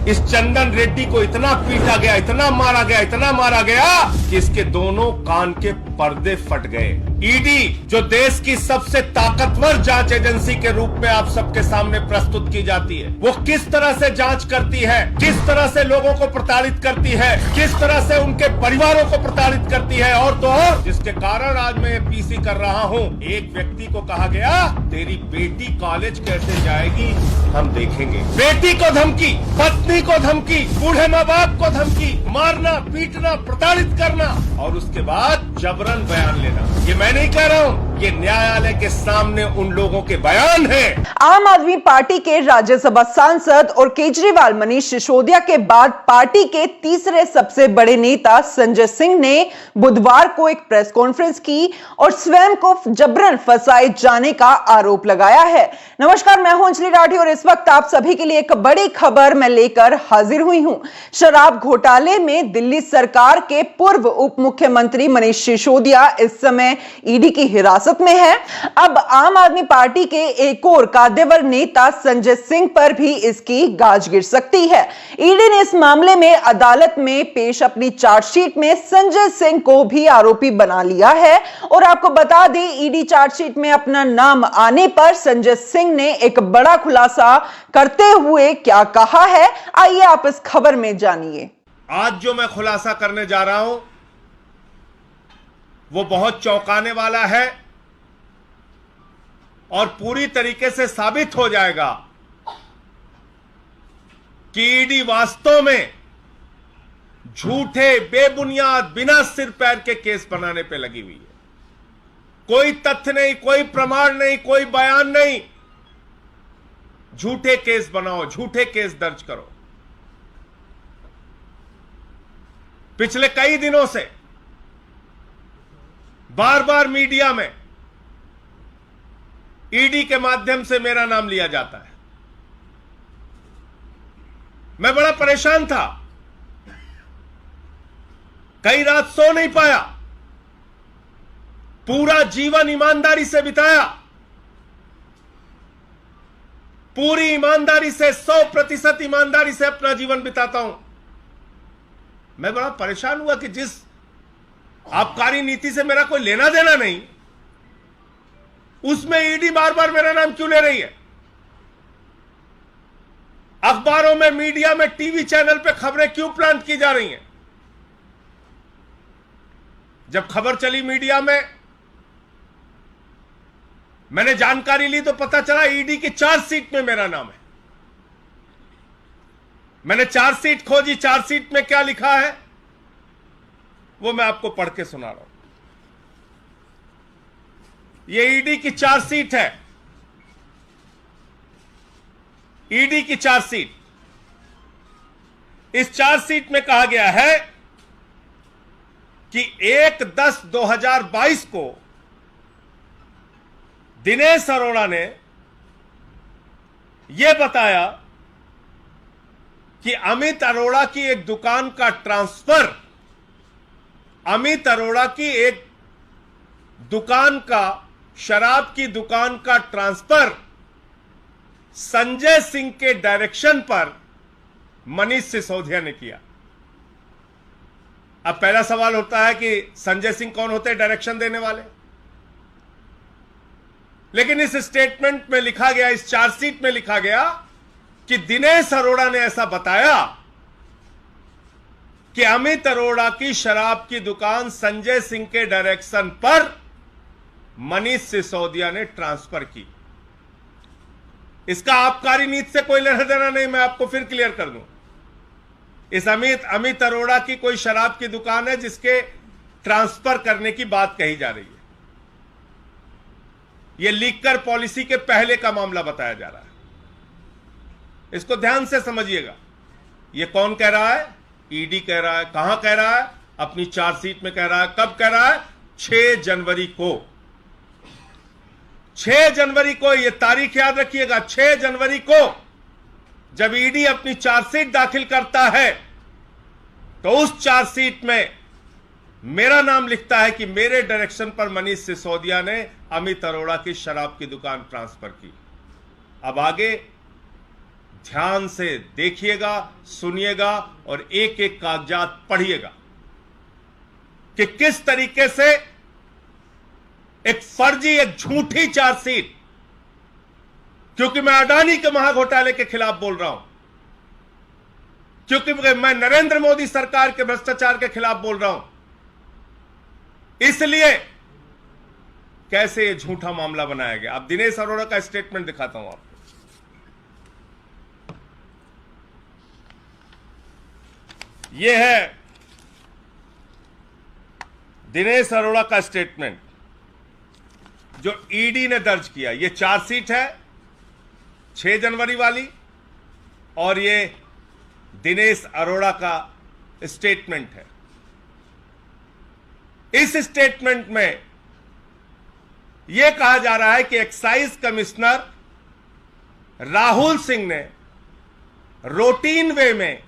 इस चंदन रेड्डी को इतना पीटा गया, इतना मारा गया, इतना मारा गया कि इसके दोनों कान के पर्दे फट गए। ईडी जो देश की सबसे ताकतवर जांच एजेंसी के रूप में आप सबके सामने प्रस्तुत की जाती है, वो किस तरह से जांच करती है, किस तरह से लोगों को प्रताड़ित करती है, किस तरह से उनके परिवारों को प्रताड़ित करती है। और तो और जिसके कारण आज मैं ये पीसी कर रहा हूँ, एक व्यक्ति को कहा गया तेरी बेटी कॉलेज कैसे जाएगी हम देखेंगे। बेटी को धमकी, पत्नी को धमकी, बूढ़े माँ बाप को धमकी, मारना, पीटना, प्रताड़ित करना और उसके बाद जबरन बयान लेना। ये मैं नहीं कह रहा हूँ, ये न्यायालय के सामने उन लोगों के बयान है। आम आदमी पार्टी के राज्यसभा सांसद और केजरीवाल मनीष सिसोदिया के बाद पार्टी के तीसरे सबसे बड़े नेता संजय सिंह ने बुधवार को एक प्रेस कॉन्फ्रेंस की और स्वयं को जबरन फंसाए जाने का आरोप लगाया है। नमस्कार, मैं हूं अंजलि राठी और इस वक्त आप सभी के लिए एक बड़ी खबर मैं लेकर हाजिर हुई हूं। शराब घोटाले में दिल्ली सरकार के पूर्व उप मुख्यमंत्री मनीष सिसोदिया इस समय ईडी की हिरासत में है। अब आम आदमी पार्टी के एक और काद्यवर नेता संजय सिंह पर भी इसकी गाज गिर सकती है। ईडी ने इस मामले में अदालत में पेश अपनी चार्जशीट में संजय सिंह को भी आरोपी बना लिया है। और आपको बता दें, ईडी चार्जशीट में अपना नाम आने पर संजय सिंह ने एक बड़ा खुलासा करते हुए क्या कहा है, आइए आप इस खबर में जानिए। आज जो मैं खुलासा करने जा रहा हूं वो बहुत चौंकाने वाला है और पूरी तरीके से साबित हो जाएगा कि ईडी वास्तव में झूठे, बेबुनियाद, बिना सिर पैर के केस बनाने पे लगी हुई है। कोई तथ्य नहीं, कोई प्रमाण नहीं, कोई बयान नहीं, झूठे केस बनाओ, झूठे केस दर्ज करो। पिछले कई दिनों से बार बार मीडिया में ईडी के माध्यम से मेरा नाम लिया जाता है। मैं बड़ा परेशान था, कई रात सो नहीं पाया, पूरा जीवन ईमानदारी से बिताया, पूरी ईमानदारी से 100% ईमानदारी से अपना जीवन बिताता हूं। मैं बड़ा परेशान हुआ कि जिस आबकारी नीति से मेरा कोई लेना देना नहीं, उसमें ईडी बार बार मेरा नाम क्यों ले रही है। अखबारों में, मीडिया में, टीवी चैनल पे खबरें क्यों प्लांट की जा रही हैं। जब खबर चली मीडिया में, मैंने जानकारी ली तो पता चला ईडी की चार्जशीट में मेरा नाम है। मैंने चार्जशीट खोजी, चार्जशीट में क्या लिखा है वो मैं आपको पढ़ के सुना रहा हूं। ये ईडी की चार्जशीट है, ईडी की चार्जशीट। इस चार्जशीट में कहा गया है कि 1/10/2022 को दिनेश अरोड़ा ने यह बताया कि अमित अरोड़ा की एक दुकान का ट्रांसफर, अमित अरोड़ा की एक दुकान का, शराब की दुकान का ट्रांसफर संजय सिंह के डायरेक्शन पर मनीष सिसोदिया ने किया। अब पहला सवाल होता है कि संजय सिंह कौन होते हैं डायरेक्शन देने वाले। लेकिन इस स्टेटमेंट में लिखा गया, इस चार्जशीट में लिखा गया कि दिनेश अरोड़ा ने ऐसा बताया कि अमित अरोड़ा की शराब की दुकान संजय सिंह के डायरेक्शन पर मनीष सिसोदिया ने ट्रांसफर की। इसका आबकारी नीति से कोई लेना देना नहीं, मैं आपको फिर क्लियर कर दूं। इस अमित अरोड़ा की कोई शराब की दुकान है जिसके ट्रांसफर करने की बात कही जा रही है। यह लीकर पॉलिसी के पहले का मामला बताया जा रहा है। इसको ध्यान से समझिएगा। यह कौन कह रहा है? ईडी कह रहा है। कहां कह रहा है? अपनी चार्जशीट में कह रहा है। कब कह रहा है? 6 जनवरी को। 6 जनवरी को, यह तारीख याद रखिएगा, 6 जनवरी को जब ईडी अपनी चार्जशीट दाखिल करता है तो उस चार्जशीट में मेरा नाम लिखता है कि मेरे डायरेक्शन पर मनीष सिसोदिया ने अमित अरोड़ा की शराब की दुकान ट्रांसफर की। अब आगे ध्यान से देखिएगा, सुनिएगा और एक एक कागजात पढ़िएगा कि किस तरीके से एक फर्जी, एक झूठी चार्जशीट, क्योंकि मैं अडानी के महाघोटाले के खिलाफ बोल रहा हूं, क्योंकि मैं नरेंद्र मोदी सरकार के भ्रष्टाचार के खिलाफ बोल रहा हूं, इसलिए कैसे ये झूठा मामला बनाया गया। अब दिनेश अरोड़ा का स्टेटमेंट दिखाता हूं आपको। ये है दिनेश अरोड़ा का स्टेटमेंट जो ईडी ने दर्ज किया। ये चार्जशीट है 6 जनवरी वाली, और ये दिनेश अरोड़ा का स्टेटमेंट है। इस स्टेटमेंट में यह कहा जा रहा है कि एक्साइज कमिश्नर राहुल सिंह ने रूटीन वे में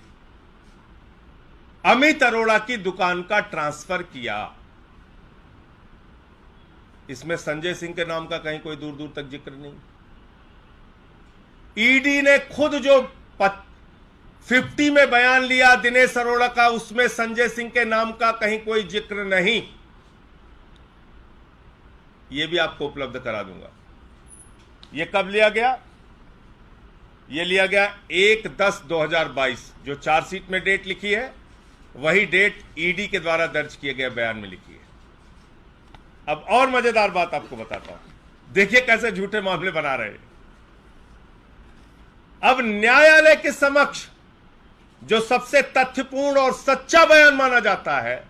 अमित अरोड़ा की दुकान का ट्रांसफर किया। इसमें संजय सिंह के नाम का कहीं कोई दूर दूर तक जिक्र नहीं। ईडी ने खुद जो 50 में बयान लिया दिनेश अरोड़ा का, उसमें संजय सिंह के नाम का कहीं कोई जिक्र नहीं। यह भी आपको उपलब्ध करा दूंगा। यह कब लिया गया? यह लिया गया 1/10/2022। जो चार्जशीट में डेट लिखी है वही डेट ईडी के द्वारा दर्ज किए गए बयान में लिखी है। अब और मजेदार बात आपको बताता हूं, देखिए कैसे झूठे मामले बना रहे हैं। अब न्यायालय के समक्ष जो सबसे तथ्यपूर्ण और सच्चा बयान माना जाता है,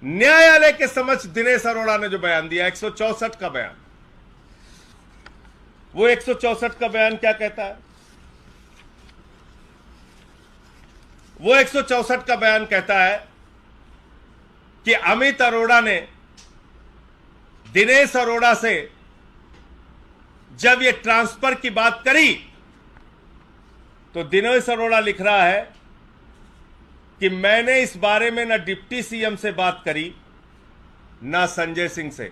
न्यायालय के समक्ष दिनेश अरोड़ा ने जो बयान दिया 164 का बयान, वो 164 का बयान क्या कहता है? वो 164 का बयान कहता है कि अमित अरोड़ा ने दिनेश अरोड़ा से जब ये ट्रांसफर की बात करी तो दिनेश अरोड़ा लिख रहा है कि मैंने इस बारे में ना डिप्टी सीएम से बात करी ना संजय सिंह से।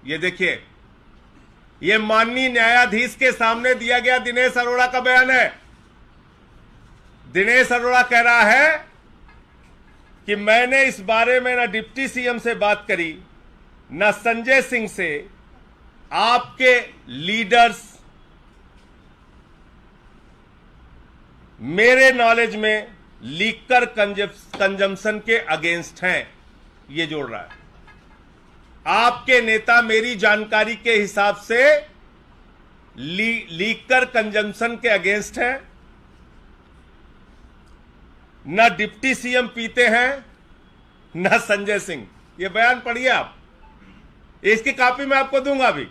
ये देखिए, ये माननीय न्यायाधीश के सामने दिया गया दिनेश अरोड़ा का बयान है। दिनेश अरोड़ा कह रहा है कि मैंने इस बारे में ना डिप्टी सीएम से बात करी ना संजय सिंह से। आपके लीडर्स मेरे नॉलेज में लीकर कंजम्पशन के अगेंस्ट हैं, ये जोड़ रहा है। आपके नेता मेरी जानकारी के हिसाब से लीकर कंजम्पशन के अगेंस्ट हैं। ना डिप्टी सीएम पीते हैं ना संजय सिंह। ये बयान पढ़िए आप, इसकी कॉपी मैं आपको दूंगा अभी।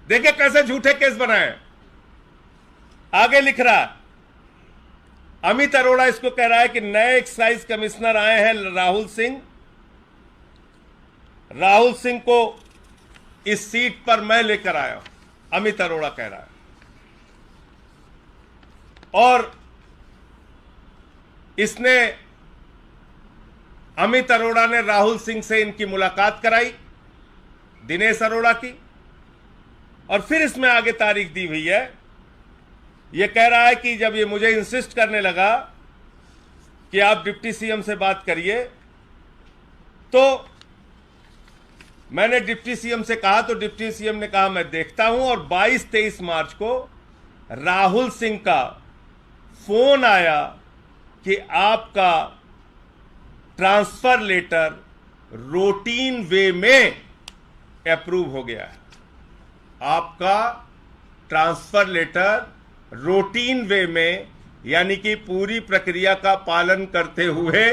देखिए कैसे झूठे केस बनाए। आगे लिख रहा है, अमित अरोड़ा इसको कह रहा है कि नए एक्साइज कमिश्नर आए हैं राहुल सिंह। राहुल सिंह को इस सीट पर मैं लेकर आया हूं, अमित अरोड़ा कह रहा है। और इसने अमित अरोड़ा ने राहुल सिंह से इनकी मुलाकात कराई, दिनेश अरोड़ा की। और फिर इसमें आगे तारीख दी हुई है। यह कह रहा है कि जब ये मुझे इंसिस्ट करने लगा कि आप डिप्टी सीएम से बात करिए, तो मैंने डिप्टी सीएम से कहा, तो डिप्टी सीएम ने कहा मैं देखता हूं। और 22-23 मार्च को राहुल सिंह का फोन आया कि आपका ट्रांसफर लेटर रूटीन वे में अप्रूव हो गया है। आपका ट्रांसफर लेटर रूटीन वे में, यानी कि पूरी प्रक्रिया का पालन करते हुए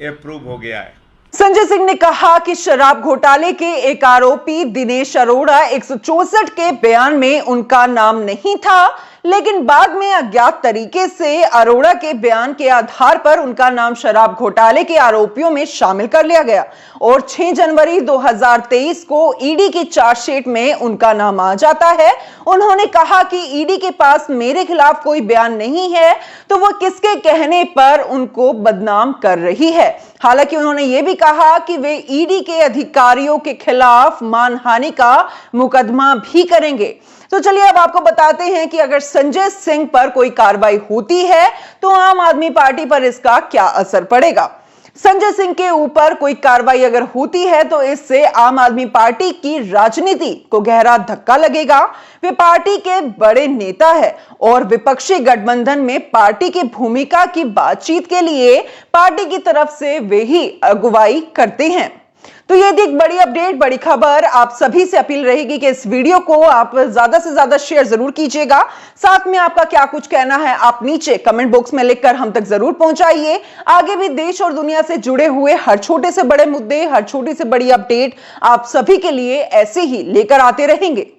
अप्रूव हो गया है। संजय सिंह ने कहा कि शराब घोटाले के एक आरोपी दिनेश अरोड़ा 164 के बयान में उनका नाम नहीं था, लेकिन बाद में अज्ञात तरीके से अरोड़ा के बयान के आधार पर उनका नाम शराब घोटाले के आरोपियों में शामिल कर लिया गया और 6 जनवरी 2023 को ईडी की चार्जशीट में उनका नाम आ जाता है। उन्होंने कहा कि ईडी के पास मेरे खिलाफ कोई बयान नहीं है, तो वह किसके कहने पर उनको बदनाम कर रही है। हालांकि उन्होंने यह भी कहा कि वे ईडी के अधिकारियों के खिलाफ मानहानि का मुकदमा भी करेंगे। तो चलिए अब आपको बताते हैं कि अगर संजय सिंह पर कोई कार्रवाई होती है तो आम आदमी पार्टी पर इसका क्या असर पड़ेगा। संजय सिंह के ऊपर कोई कार्रवाई अगर होती है तो इससे आम आदमी पार्टी की राजनीति को गहरा धक्का लगेगा। वे पार्टी के बड़े नेता है और विपक्षी गठबंधन में पार्टी की भूमिका की बातचीत के लिए पार्टी की तरफ से वे ही अगुवाई करते हैं। तो ये थी एक बड़ी अपडेट, बड़ी खबर। आप सभी से अपील रहेगी कि इस वीडियो को आप ज्यादा से ज्यादा शेयर जरूर कीजिएगा। साथ में आपका क्या कुछ कहना है आप नीचे कमेंट बॉक्स में लिखकर हम तक जरूर पहुंचाइए। आगे भी देश और दुनिया से जुड़े हुए हर छोटे से बड़े मुद्दे, हर छोटी से बड़ी अपडेट आप सभी के लिए ऐसे ही लेकर आते रहेंगे।